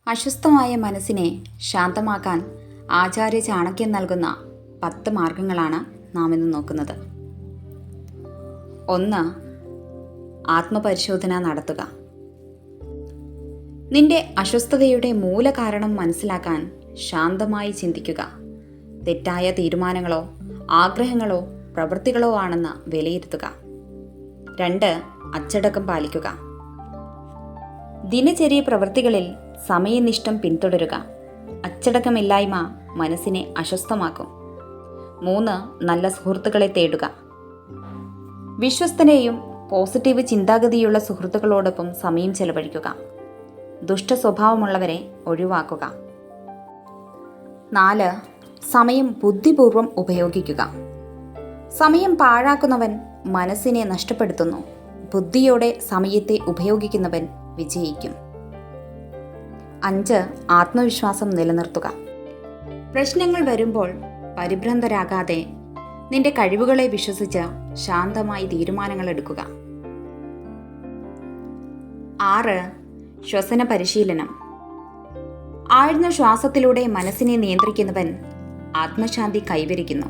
അസ്വസ്ഥമായ മനസ്സിനെ ശാന്തമാക്കാൻ ആചാര്യ ചാണക്യൻ നൽകുന്ന 10 മാർഗങ്ങളാണ് നാം ഇന്ന് നോക്കുന്നത്. 1. ആത്മപരിശോധന നടത്തുക. നിന്റെ അസ്വസ്ഥതയുടെ മൂലകാരണം മനസ്സിലാക്കാൻ ശാന്തമായി ചിന്തിക്കുക. തെറ്റായ തീരുമാനങ്ങളോ ആഗ്രഹങ്ങളോ പ്രവൃത്തികളോ ആണെന്ന് വിലയിരുത്തുക. 2. അച്ചടക്കം പാലിക്കുക. ദിനചര്യ പ്രവൃത്തികളിൽ സമയനിഷ്ഠം പിന്തുടരുക. അച്ചടക്കമില്ലായ്മ മനസ്സിനെ അസ്വസ്ഥമാക്കും. 3. നല്ല സുഹൃത്തുക്കളെ തേടുക. വിശ്വസ്തനെയും പോസിറ്റീവ് ചിന്താഗതിയുള്ള സുഹൃത്തുക്കളോടൊപ്പം സമയം ചെലവഴിക്കുക. ദുഷ്ട സ്വഭാവമുള്ളവരെ ഒഴിവാക്കുക. 4. സമയം ബുദ്ധിപൂർവം ഉപയോഗിക്കുക. സമയം പാഴാക്കുന്നവൻ മനസ്സിനെ നഷ്ടപ്പെടുത്തുന്നു. ബുദ്ധിയോടെ സമയത്തെ ഉപയോഗിക്കുന്നവൻ വിജയിക്കും. 5. ആത്മവിശ്വാസം നിലനിർത്തുക. പ്രശ്നങ്ങൾ വരുമ്പോൾ പരിഭ്രാന്തരാകാതെ നിന്റെ കഴിവുകളെ വിശ്വസിച്ച് ശാന്തമായി തീരുമാനങ്ങൾ എടുക്കുക. 6. ശ്വസന പരിശീലനം. ആഴ്ന്ന ശ്വാസത്തിലൂടെ മനസ്സിനെ നിയന്ത്രിക്കുന്നവൻ ആത്മശാന്തി കൈവരിക്കുന്നു.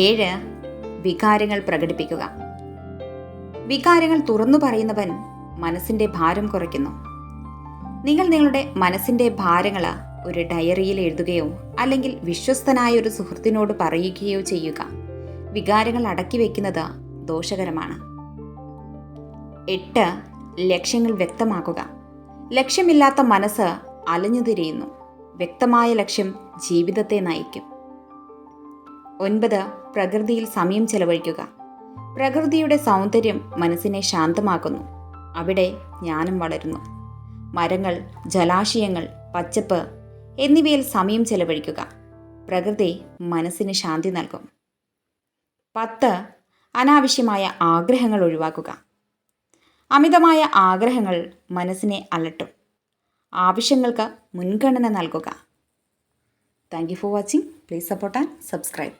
7. വികാരങ്ങൾ പ്രകടിപ്പിക്കുക. വികാരങ്ങൾ തുറന്നു പറയുന്നവൻ മനസ്സിന്റെ ഭാരം കുറയ്ക്കുന്നു. നിങ്ങൾ നിങ്ങളുടെ മനസ്സിന്റെ ഭാരങ്ങൾ ഒരു ഡയറിയിൽ എഴുതുകയോ അല്ലെങ്കിൽ വിശ്വസ്തനായ ഒരു സുഹൃത്തിനോട് പറയുകയോ ചെയ്യുക. വികാരങ്ങൾ അടക്കി വയ്ക്കുന്നത് ദോഷകരമാണ്. 8. ലക്ഷ്യങ്ങൾ വ്യക്തമാക്കുക. ലക്ഷ്യമില്ലാത്ത മനസ്സ് അലഞ്ഞുതിരിയുന്നു. വ്യക്തമായ ലക്ഷ്യം ജീവിതത്തെ നയിക്കും. 9. പ്രകൃതിയിൽ സമയം ചെലവഴിക്കുക. പ്രകൃതിയുടെ സൗന്ദര്യം മനസ്സിനെ ശാന്തമാക്കുന്നു. അവിടെ ജ്ഞാനം വളരുന്നു. മരങ്ങൾ, ജലാശയങ്ങൾ, പച്ചപ്പ് എന്നിവയിൽ സമയം ചെലവഴിക്കുക. പ്രകൃതി മനസ്സിന് ശാന്തി നൽകും. 10. അനാവശ്യമായ ആഗ്രഹങ്ങൾ ഒഴിവാക്കുക. അമിതമായ ആഗ്രഹങ്ങൾ മനസ്സിനെ അലട്ടും. ആവശ്യങ്ങൾക്ക് മുൻഗണന നൽകുക. Thank you for watching. Please support and subscribe.